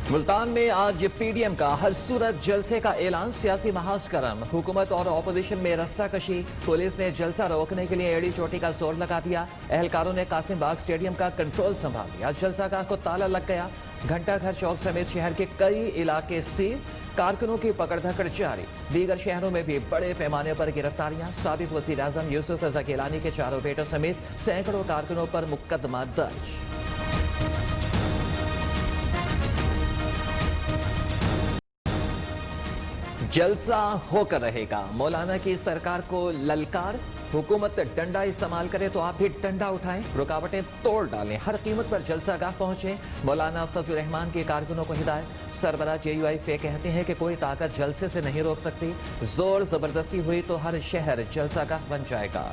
मुल्तान में आज पीडीएम का हर सूरत जलसे का ऐलान, सियासी महाज करम, हुकूमत और ऑपोजिशन में रस्साकशी। पुलिस ने जलसा रोकने के लिए एड़ी चोटी का जोर लगा दिया। एहलकारों ने कासिम बाग स्टेडियम का कंट्रोल संभाल लिया। जलसा का को ताला लग गया। घंटा घर चौक समेत शहर के कई इलाके सील। कारकुनों की पकड़-धकड़ जारी। दीगर शहरों में भी बड़े पैमाने पर गिरफ्तारियां। साबिक वज़ीर आज़म यूसुफ रज़ा गिलानी के चारों बेटों समेत सैकड़ों कारकुनों पर मुकदमा दर्ज। जलसा होकर रहेगा, मौलाना की सरकार को ललकार। हुकूमत डंडा इस्तेमाल करे तो आप भी डंडा उठाएं, रुकावटें तोड़ डालें, हर कीमत पर जलसागाह पहुंचे। मौलाना फजलुर रहमान के कारकुनों को हिदायत। सरबराह JUIF कहते हैं कि कोई ताकत जलसे से नहीं रोक सकती। जोर जबरदस्ती हुई तो हर शहर जलसागाह बन जाएगा।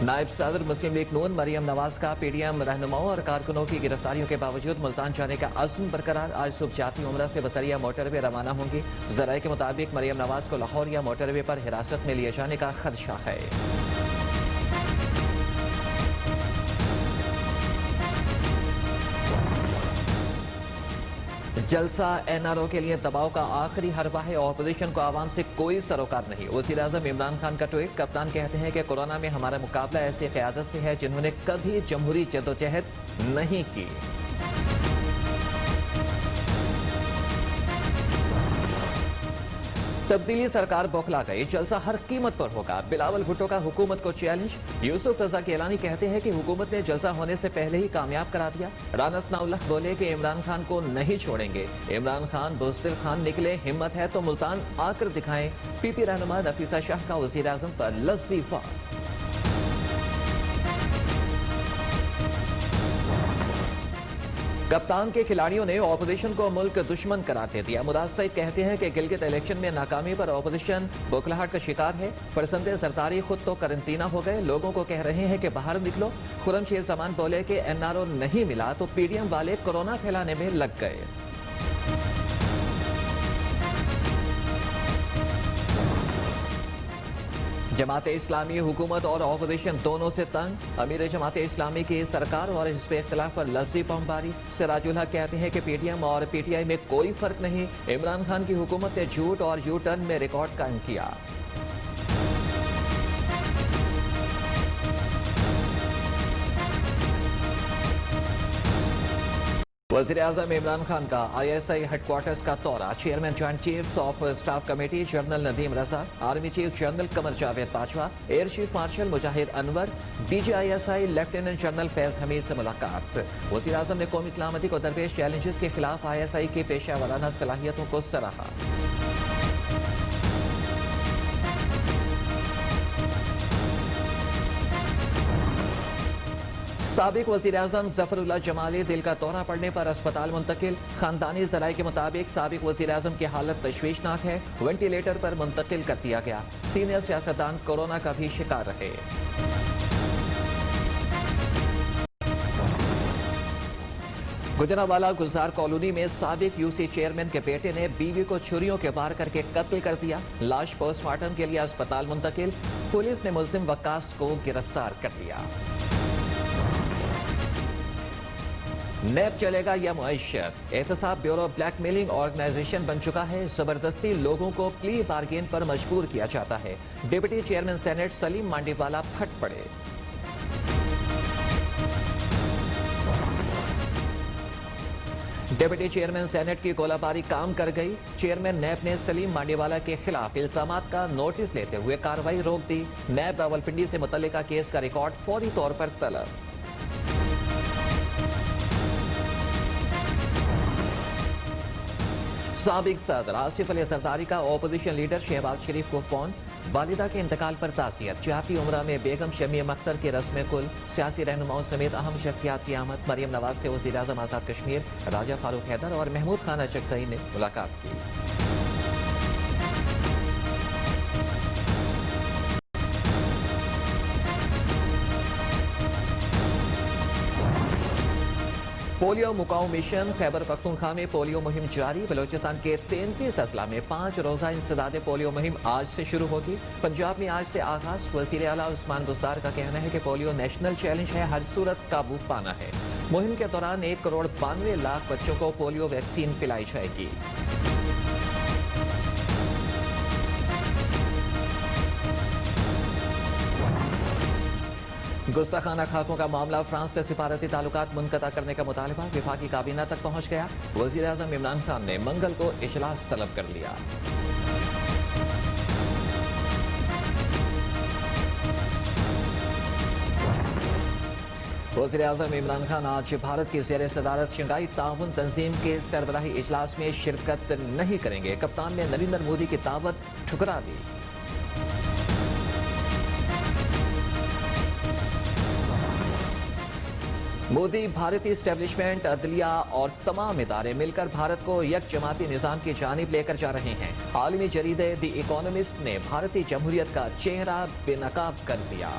नायब सदर मुस्लिम लीग नून मरियम नवाज का पीडीएम रहनुमाओं और कारकुनों की गिरफ्तारियों के बावजूद मुल्तान जाने का अज़्म बरकरार। आज सुबह जाती उम्रा से बतरिया मोटरवे रवाना होंगी। ज़राए के मुताबिक मरियम नवाज को लाहौर या मोटरवे पर हिरासत में लिए जाने का खदशा है। जलसा NRO के लिए दबाव का आखिरी हरबा है। ऑपोजिशन को आवाम से कोई सरोकार नहीं। वज़ीर आज़म इमरान खान का ट्वीट। कप्तान कहते हैं कि कोरोना में हमारा मुकाबला ऐसी क़यादत से है जिन्होंने कभी जमहूरी जद्दोजहद नहीं की। तब्दीली सरकार बौखला गई, जलसा हर कीमत पर होगा। बिलावल भुट्टो का हुकूमत को चैलेंज। यूसुफ रज़ा गिलानी कहते हैं कि हुकूमत ने जलसा होने से पहले ही कामयाब करा दिया। राना सनाउल्लाह बोले कि इमरान खान को नहीं छोड़ेंगे। इमरान खान बुज़दिल खान निकले, हिम्मत है तो मुल्तान आकर दिखाएं। PP रहनुमा नफीसा शाह का वज़ीर आज़म पर लफ्ज़ी वार। कप्तान के खिलाड़ियों ने ऑपोजिशन को मुल्क दुश्मन करार दे दिया। मुराद सईद कहते हैं कि गिलगित इलेक्शन में नाकामी पर ऑपोजिशन बौखलाहट का शिकार है। फरसंदे जरदारी खुद तो करंटीना हो गए, लोगों को कह रहे हैं कि बाहर निकलो। खुरमशेर जमान बोले कि NRO नहीं मिला तो पीडीएम वाले कोरोना फैलाने में लग गए। जमात इस्लामी हुकूमत और ऑपोजिशन दोनों से तंग। अमीर जमात इस्लामी की सरकार और हिज़्ब इख्तिलाफ पर लफ्ज़ी बमबारी। सिराजुल हक कहते हैं कि पीडीएम और PTI में कोई फर्क नहीं। इमरान खान की हुकूमत ने झूठ और यू टर्न में रिकॉर्ड कायम किया। वज़ीर आज़म इमरान खान का ISI हेडक्वार्टर्स का दौरा। Chairman joint chiefs of staff committee general Nadeem Raza, army chief general Qamar Javed Bajwa, air chief marshal Mujahid Anwar, DGISI lieutenant general Faiz Hamid से मुलाकात। वज़ीर आज़म ने कौमी सलामती को दरपेश चैलेंजेस के खिलाफ ISI की पेशा वाराना सलाहियतों को सराहा। साबिक वज़ीर आज़म ज़फ़रुल्लाह जमाली दिल का दौरा पड़ने पर अस्पताल मुंतकिल। खानदानी ज़राए के मुताबिक साबिक वज़ीर आज़म की हालत तशवीशनाक है, वेंटिलेटर पर मुंतकिल कर दिया गया। सीनियर सियासतदान कोरोना का भी शिकार रहे। गुजरांवाला गुलजार कॉलोनी में साबिक UC चेयरमैन के बेटे ने बीवी को छुरियों के वार करके कत्ल कर दिया। लाश पोस्टमार्टम के लिए अस्पताल मुंतकिल। पुलिस ने मुल्जिम वक्कास को गिरफ्तार कर लिया। नैब चलेगा या मुआशर। एहतसाब ब्यूरो ब्लैकमेलिंग ऑर्गेनाइजेशन बन चुका है। जबरदस्ती लोगों को प्ली बार्गेन पर मजबूर किया जाता है। Deputy chairman senate Salim Mandviwalla फट पड़े। डिप्टी चेयरमैन सेनेट की गोलाबारी काम कर गई। चेयरमैन नैब ने सलीम मांडीवाला के खिलाफ इल्जामात का नोटिस लेते हुए कार्रवाई रोक दी। नैब रावलपिंडी से मुतल्लिका केस का रिकॉर्ड फौरी तौर पर तलब। साबिक सदर आसिफ अली जरदारी का ऑपोजिशन लीडर शहबाज शरीफ को फोन। वालिदा के इंतकाल पर ताज़ियत। जाती उम्रा में बेगम शमीम अख्तर के रस्म कुल। सियासी रहनुमाओं समेत अहम शख्सियात की आमद। मरियम नवाज से वज़ीर आज़म आज़ाद कश्मीर राजा फारूक हैदर और महमूद खान अचकज़ई ने मुलाकात की। पोलियो मुकाऊ मिशन खैबर पख्तूनख्वा में पोलियो मुहिम जारी। बलोचिस्तान के 33 अजला में 5 रोजा इंसदाद पोलियो मुहिम आज से शुरू होगी। पंजाब में आज से आगाज। वज़ीर आला उस्मान बुज़दार का कहना है कि पोलियो नेशनल चैलेंज है, हर सूरत काबू पाना है। मुहिम के दौरान 1 करोड़ 92 लाख बच्चों को पोलियो वैक्सीन पिलाई जाएगी। गुस्ताखाना खाकों का मामला, फ्रांस से सिफारती ताल्लुकात मुनक़ता करने का मुतालबा वफाकी काबीना तक पहुंच गया। वज़ीर आज़म इमरान खान ने मंगल को इजलास तलब कर लिया। वज़ीर आज़म इमरान खान आज भारत की ज़ेर सदारत शंघाई ताउन तंजीम के सरबराही इजलास में शिरकत नहीं करेंगे। कप्तान ने नरेंद्र मोदी की दावत ठुकरा दी। मोदी भारतीय एस्टेब्लिशमेंट, अदलिया और तमाम इदारे मिलकर भारत को यक जमाती निज़ाम की जानिब लेकर जा रहे हैं। आलमी जरीदे द इकोनॉमिस्ट ने भारतीय जमहूरियत का चेहरा बेनकाब कर दिया।